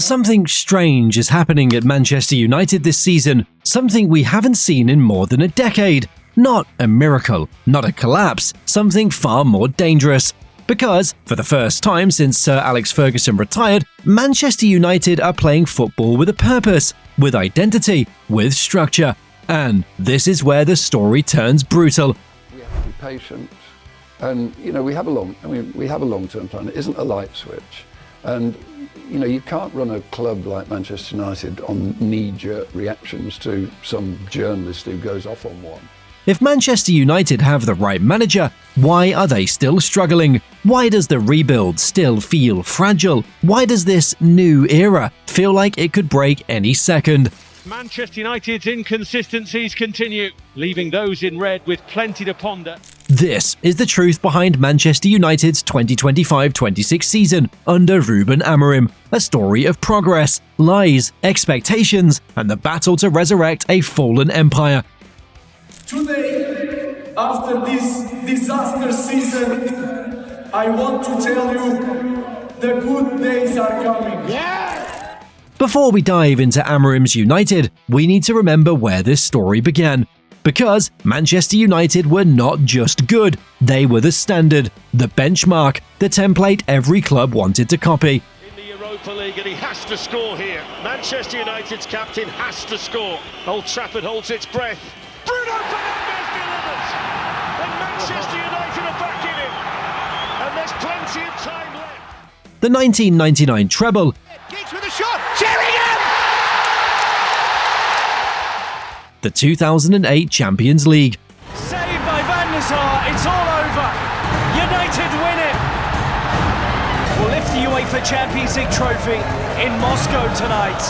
Something strange is happening at Manchester United this season, something we haven't seen in more than a decade. Not a miracle, not a collapse, something far more dangerous. Because, for the first time since Sir Alex Ferguson retired, Manchester United are playing football with a purpose, with identity, with structure. And this is where the story turns brutal. We have to be patient, and we have a long-term plan. It isn't a light switch, and you can't run a club like Manchester United on knee-jerk reactions to some journalist who goes off on one. If Manchester United have the right manager, why are they still struggling? Why does the rebuild still feel fragile? Why does this new era feel like it could break any second? Manchester United's inconsistencies continue, leaving those in red with plenty to ponder. This is the truth behind Manchester United's 2025-26 season under Ruben Amorim, a story of progress, lies, expectations, and the battle to resurrect a fallen empire. Today, after this disaster season, I want to tell you the good days are coming. Yeah! Before we dive into Amorim's United, we need to remember where this story began. Because Manchester United were not just good, they were the standard, the benchmark, the template every club wanted to copy. In the Europa League, and he has to score here. Manchester United's captain has to score. Old Trafford holds its breath. Bruno Fernandes delivers, and Manchester United are back in it, and there's plenty of time left. The 1999 treble, Giggs with a shot, Sheringham! the 2008 Champions League, Saved by Van der Sar, it's all over. United win it. We'll lift the UEFA Champions League trophy in Moscow tonight.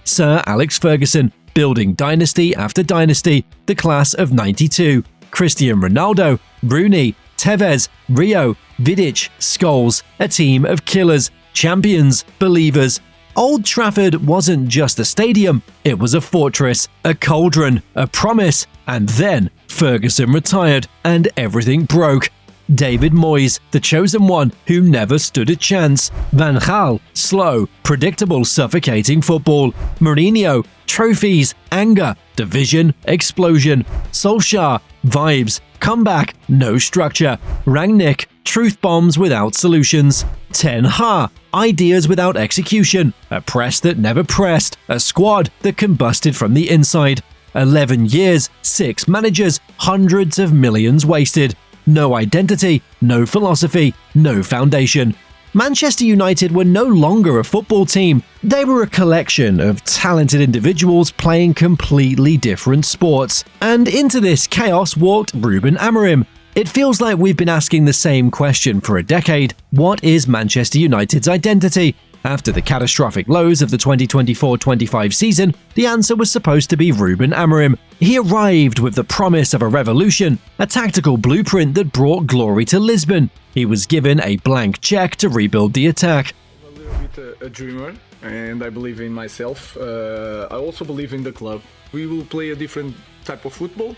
Sir Alex Ferguson, building dynasty after dynasty, the class of '92, Cristiano Ronaldo, Rooney, Tevez, Rio, Vidic, Scholes, a team of killers, champions, believers. Old Trafford wasn't just a stadium, it was a fortress, a cauldron, a promise, and then Ferguson retired and everything broke. David Moyes, the chosen one who never stood a chance. Van Gaal, slow, predictable, suffocating football. Mourinho, trophies, anger, division, explosion. Solskjaer, vibes, comeback, no structure. Rangnick, truth bombs without solutions. Ten Hag, ideas without execution. A press that never pressed. A squad that combusted from the inside. 11 years, 6 managers, hundreds of millions wasted. No identity, no philosophy, no foundation. Manchester United were no longer a football team. They were a collection of talented individuals playing completely different sports. And into this chaos walked Ruben Amorim. It feels like we've been asking the same question for a decade. What is Manchester United's identity? After the catastrophic lows of the 2024-25 season, the answer was supposed to be Ruben Amorim. He arrived with the promise of a revolution, a tactical blueprint that brought glory to Lisbon. He was given a blank check to rebuild the attack. I'm a little bit a dreamer, and I believe in myself. I also believe in the club. We will play a different type of football.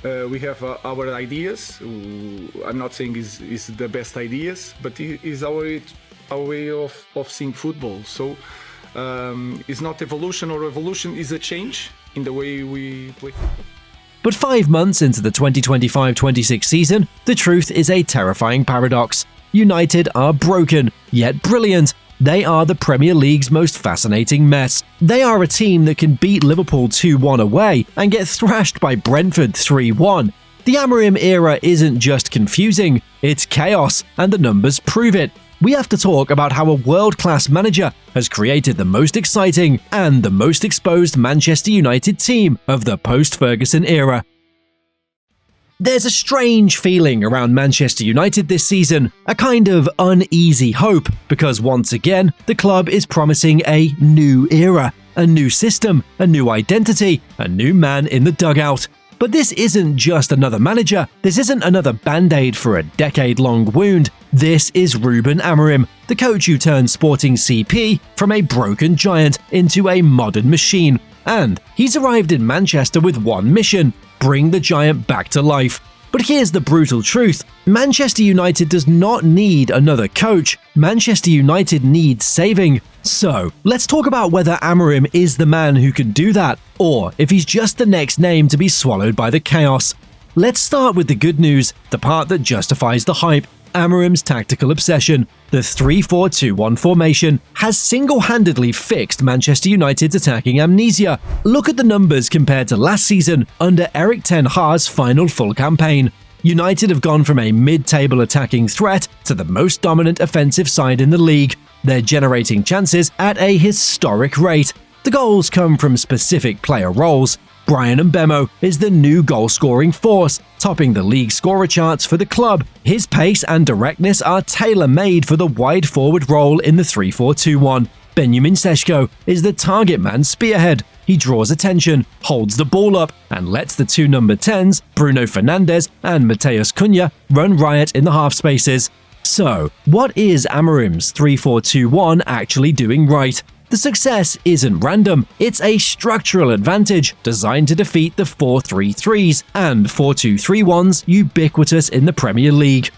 We have our ideas. I'm not saying it's the best ideas, but it is our way of seeing football. So it's not evolution or revolution, it's a change in the way we play football. But 5 months into the 2025-26 season, the truth is a terrifying paradox. United are broken, yet brilliant. They are the Premier League's most fascinating mess. They are a team that can beat Liverpool 2-1 away and get thrashed by Brentford 3-1. The Amorim era isn't just confusing, it's chaos, and the numbers prove it. We have to talk about how a world-class manager has created the most exciting and the most exposed Manchester United team of the post-Ferguson era. There's a strange feeling around Manchester United this season, a kind of uneasy hope, because once again, the club is promising a new era, a new system, a new identity, a new man in the dugout. But this isn't just another manager, this isn't another band-aid for a decade-long wound. This is Ruben Amorim, the coach who turned Sporting CP from a broken giant into a modern machine. And he's arrived in Manchester with one mission: bring the giant back to life. But here's the brutal truth. Manchester United does not need another coach. Manchester United needs saving. So, let's talk about whether Amorim is the man who can do that, or if he's just the next name to be swallowed by the chaos. Let's start with the good news, the part that justifies the hype. Amorim's tactical obsession, the 3-4-2-1 formation, has single-handedly fixed Manchester United's attacking amnesia. Look at the numbers compared to last season under Erik ten Hag's final full campaign. United have gone from a mid-table attacking threat to the most dominant offensive side in the league. They're generating chances at a historic rate. The goals come from specific player roles. Bryan Mbeumo is the new goal-scoring force, topping the league scorer charts for the club. His pace and directness are tailor-made for the wide forward role in the 3-4-2-1. Benjamin Sesko is the target man spearhead. He draws attention, holds the ball up, and lets the two number 10s, Bruno Fernandes and Matheus Cunha, run riot in the half spaces. So, what is Amorim's 3-4-2-1 actually doing right? The success isn't random, it's a structural advantage designed to defeat the 4-3-3s and 4-2-3-1s ubiquitous in the Premier League.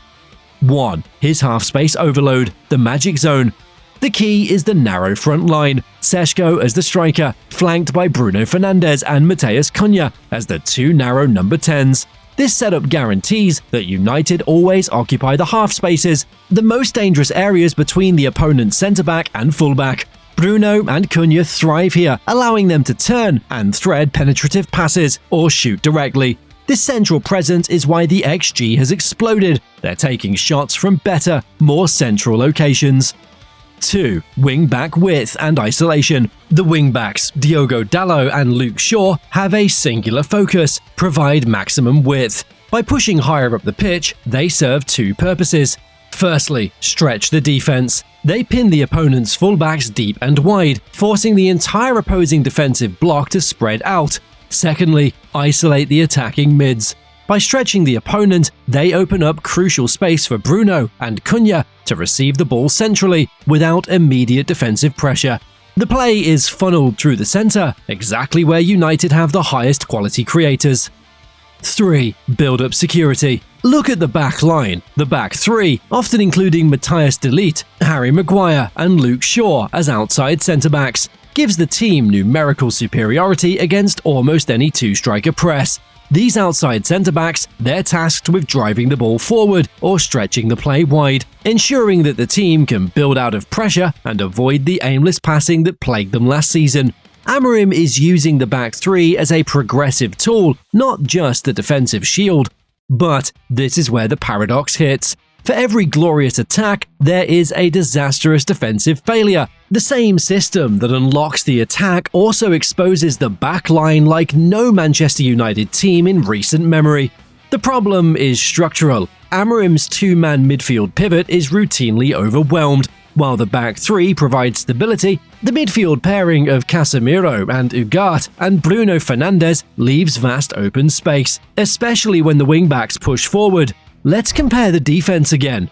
1. His half-space overload, the magic zone. The key is the narrow front line, Sesko as the striker, flanked by Bruno Fernandes and Matheus Cunha as the two narrow number 10s. This setup guarantees that United always occupy the half spaces, the most dangerous areas between the opponent's centre-back and full-back. Bruno and Cunha thrive here, allowing them to turn and thread penetrative passes or shoot directly. This central presence is why the XG has exploded. They're taking shots from better, more central locations. 2. Wing-back width and isolation. The wing-backs, Diogo Dalot and Luke Shaw, have a singular focus: provide maximum width. By pushing higher up the pitch, they serve two purposes. Firstly, stretch the defense. They pin the opponent's fullbacks deep and wide, forcing the entire opposing defensive block to spread out. Secondly, isolate the attacking mids. By stretching the opponent, they open up crucial space for Bruno and Cunha to receive the ball centrally without immediate defensive pressure. The play is funneled through the centre, exactly where United have the highest quality creators. 3. Build up security. Look at the back line. The back three, often including Matthias de Ligt, Harry Maguire and Luke Shaw as outside centre-backs, gives the team numerical superiority against almost any two-striker press. These outside centre-backs, they're tasked with driving the ball forward or stretching the play wide, ensuring that the team can build out of pressure and avoid the aimless passing that plagued them last season. Amorim is using the back three as a progressive tool, not just a defensive shield. But this is where the paradox hits. For every glorious attack, there is a disastrous defensive failure. The same system that unlocks the attack also exposes the back line like no Manchester United team in recent memory. The problem is structural. Amorim's two-man midfield pivot is routinely overwhelmed. While the back three provides stability, the midfield pairing of Casemiro and Ugarte and Bruno Fernandes leaves vast open space, especially when the wingbacks push forward. Let's compare the defense again.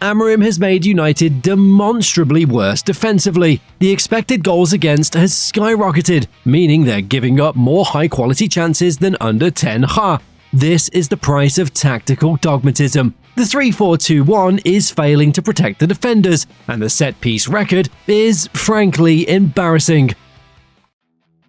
Amorim has made United demonstrably worse defensively. The expected goals against has skyrocketed, meaning they're giving up more high-quality chances than under Ten Hag. This is the price of tactical dogmatism. The 3-4-2-1 is failing to protect the defenders, and the set-piece record is, frankly, embarrassing.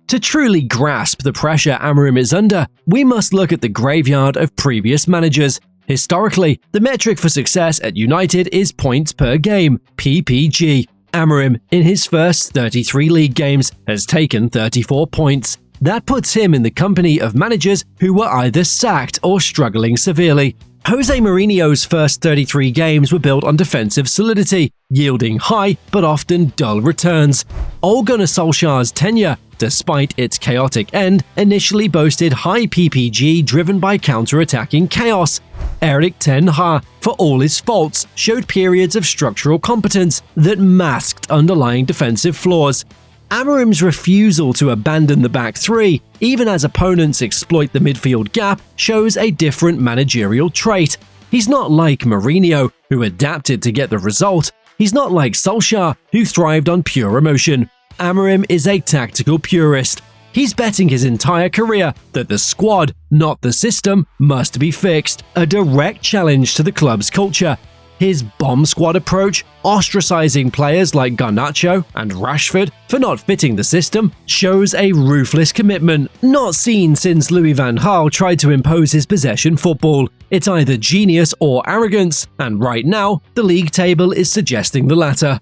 To truly grasp the pressure Amorim is under, we must look at the graveyard of previous managers. Historically, the metric for success at United is points per game, PPG. Amorim, in his first 33 league games, has taken 34 points. That puts him in the company of managers who were either sacked or struggling severely. Jose Mourinho's first 33 games were built on defensive solidity, yielding high but often dull returns. Ole Gunnar Solskjaer's tenure, despite its chaotic end, initially boasted high PPG driven by counter-attacking chaos. Erik ten Hag, for all his faults, showed periods of structural competence that masked underlying defensive flaws. Amorim's refusal to abandon the back three, even as opponents exploit the midfield gap, shows a different managerial trait. He's not like Mourinho, who adapted to get the result. He's not like Solskjaer, who thrived on pure emotion. Amorim is a tactical purist. He's betting his entire career that the squad, not the system, must be fixed, a direct challenge to the club's culture. His bomb squad approach, ostracizing players like Garnacho and Rashford for not fitting the system, shows a ruthless commitment not seen since Louis van Gaal tried to impose his possession football. It's either genius or arrogance, and right now, the league table is suggesting the latter.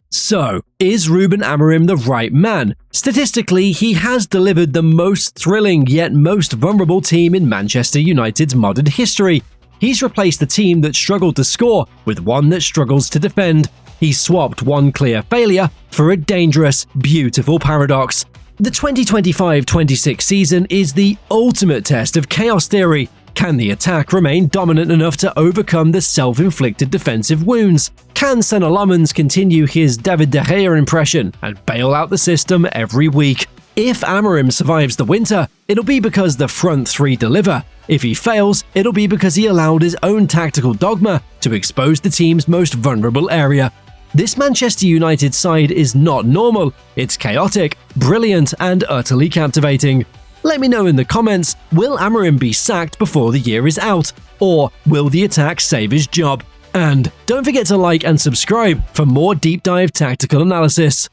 So, is Ruben Amorim the right man? Statistically, he has delivered the most thrilling yet most vulnerable team in Manchester United's modern history. He's replaced a team that struggled to score with one that struggles to defend. He's swapped one clear failure for a dangerous, beautiful paradox. The 2025-26 season is the ultimate test of chaos theory. Can the attack remain dominant enough to overcome the self-inflicted defensive wounds? Can Senna Lommans continue his David De Gea impression and bail out the system every week? If Amorim survives the winter, it'll be because the front three deliver. If he fails, it'll be because he allowed his own tactical dogma to expose the team's most vulnerable area. This Manchester United side is not normal. It's chaotic, brilliant, and utterly captivating. Let me know in the comments, will Amorim be sacked before the year is out? Or will the attack save his job? And don't forget to like and subscribe for more deep dive tactical analysis.